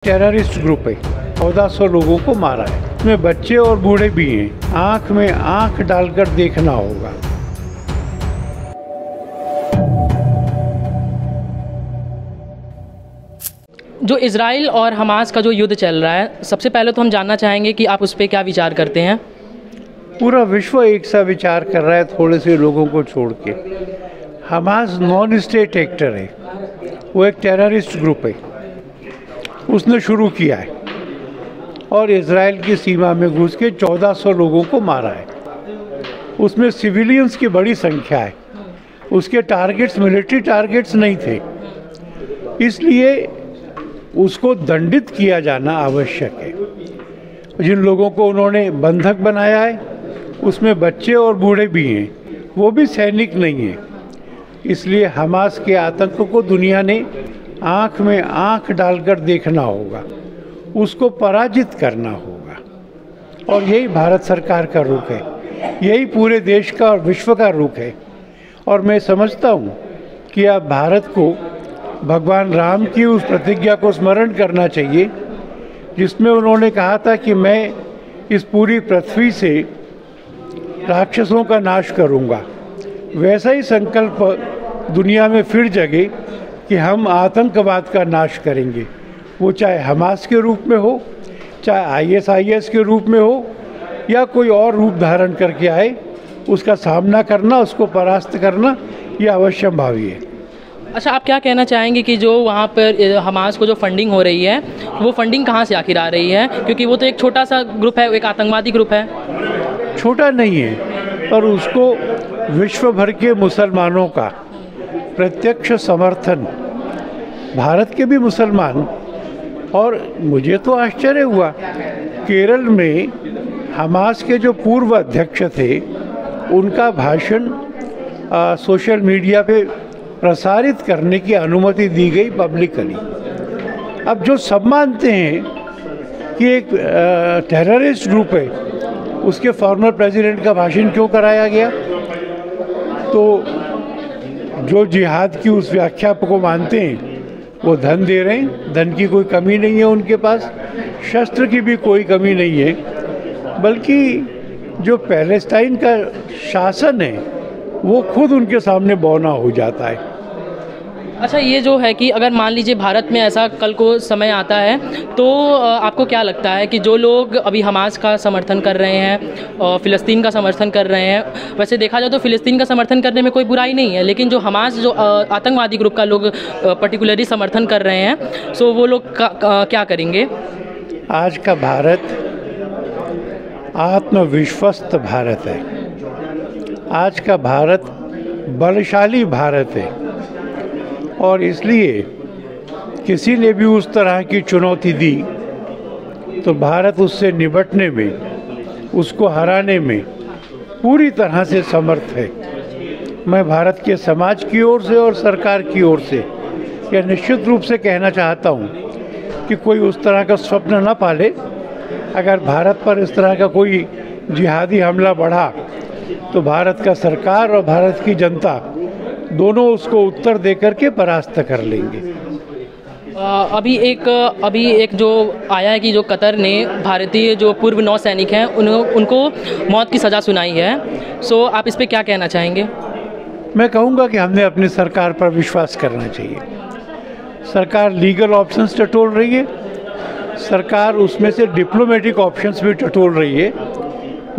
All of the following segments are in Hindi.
टेररिस्ट ग्रुप है, 1400 लोगों को मारा है। इसमें बच्चे और बूढ़े भी हैं। आंख में आंख डालकर देखना होगा। जो इजराइल और हमास का जो युद्ध चल रहा है, सबसे पहले तो हम जानना चाहेंगे कि आप उस पर क्या विचार करते हैं। पूरा विश्व एक सा विचार कर रहा है, थोड़े से लोगों को छोड़ के। हमास नॉन स्टेट एक्टर है, वो एक टेररिस्ट ग्रुप है, उसने शुरू किया है और इजराइल की सीमा में घुस के 1400 लोगों को मारा है। उसमें सिविलियंस की बड़ी संख्या है। उसके टारगेट्स मिलिट्री टारगेट्स नहीं थे, इसलिए उसको दंडित किया जाना आवश्यक है। जिन लोगों को उन्होंने बंधक बनाया है, उसमें बच्चे और बूढ़े भी हैं, वो भी सैनिक नहीं हैं। इसलिए हमास के आतंक को दुनिया ने आंख में आंख डालकर देखना होगा, उसको पराजित करना होगा। और यही भारत सरकार का रुख है, यही पूरे देश का और विश्व का रुख है। और मैं समझता हूँ कि अब भारत को भगवान राम की उस प्रतिज्ञा को स्मरण करना चाहिए, जिसमें उन्होंने कहा था कि मैं इस पूरी पृथ्वी से राक्षसों का नाश करूँगा। वैसा ही संकल्प दुनिया में फिर जगे कि हम आतंकवाद का नाश करेंगे, वो चाहे हमास के रूप में हो, चाहे ISIS के रूप में हो, या कोई और रूप धारण करके आए। उसका सामना करना, उसको परास्त करना, ये अवश्यंभावी है। अच्छा, आप क्या कहना चाहेंगे कि जो वहाँ पर हमास को जो फंडिंग हो रही है, वो फंडिंग कहाँ से आखिर आ रही है? क्योंकि वो तो एक छोटा सा ग्रुप है, एक आतंकवादी ग्रुप है। छोटा नहीं है, पर उसको विश्व भर के मुसलमानों का प्रत्यक्ष समर्थन, भारत के भी मुसलमान। और मुझे तो आश्चर्य हुआ, केरल में हमास के जो पूर्व अध्यक्ष थे, उनका भाषण सोशल मीडिया पे प्रसारित करने की अनुमति दी गई पब्लिकली। अब जो सब मानते हैं कि एक टेररिस्ट ग्रुप है, उसके फॉर्मर प्रेसिडेंट का भाषण क्यों कराया गया? तो जो जिहाद की उस व्याख्या को मानते हैं, वो धन दे रहे हैं। धन की कोई कमी नहीं है उनके पास, शस्त्र की भी कोई कमी नहीं है, बल्कि जो पैलेस्टाइन का शासन है, वो खुद उनके सामने बौना हो जाता है। अच्छा, ये जो है कि अगर मान लीजिए भारत में ऐसा कल को समय आता है, तो आपको क्या लगता है कि जो लोग अभी हमास का समर्थन कर रहे हैं और फ़िलिस्तीन का समर्थन कर रहे हैं, वैसे देखा जाए तो फ़िलिस्तीन का समर्थन करने में कोई बुराई नहीं है, लेकिन जो हमास जो आतंकवादी ग्रुप का लोग पर्टिकुलरली समर्थन कर रहे हैं, सो वो लोग क्या करेंगे? आज का भारत आत्मविश्वस्त भारत है। आज का भारत बलशाली भारत है, और इसलिए किसी ने भी उस तरह की चुनौती दी तो भारत उससे निपटने में, उसको हराने में पूरी तरह से समर्थ है। मैं भारत के समाज की ओर से और सरकार की ओर से यह निश्चित रूप से कहना चाहता हूँ कि कोई उस तरह का स्वप्न न पाले। अगर भारत पर इस तरह का कोई जिहादी हमला बढ़ा तो भारत का सरकार और भारत की जनता दोनों उसको उत्तर दे करके परास्त कर लेंगे। अभी एक जो आया है कि जो कतर ने भारतीय जो पूर्व नौसैनिक हैं उनको मौत की सज़ा सुनाई है। सो आप इस पे क्या कहना चाहेंगे? मैं कहूँगा कि हमने अपनी सरकार पर विश्वास करना चाहिए। सरकार लीगल ऑप्शंस टटोल रही है, सरकार उसमें से डिप्लोमेटिक ऑप्शंस भी टटोल रही है।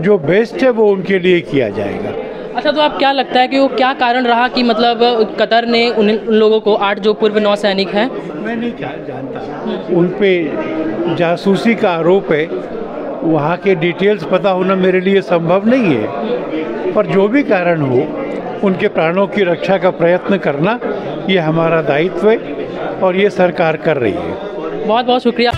जो बेस्ट है वो उनके लिए किया जाएगा। अच्छा, तो आप क्या लगता है कि वो क्या कारण रहा कि मतलब कतर ने उन लोगों को 8 जो पूर्व नौसैनिक हैं, मैं नहीं जानता, उन पे जासूसी का आरोप है, वहाँ के डिटेल्स पता होना मेरे लिए संभव नहीं है। पर जो भी कारण हो, उनके प्राणों की रक्षा का प्रयत्न करना ये हमारा दायित्व है, और ये सरकार कर रही है। बहुत बहुत शुक्रिया।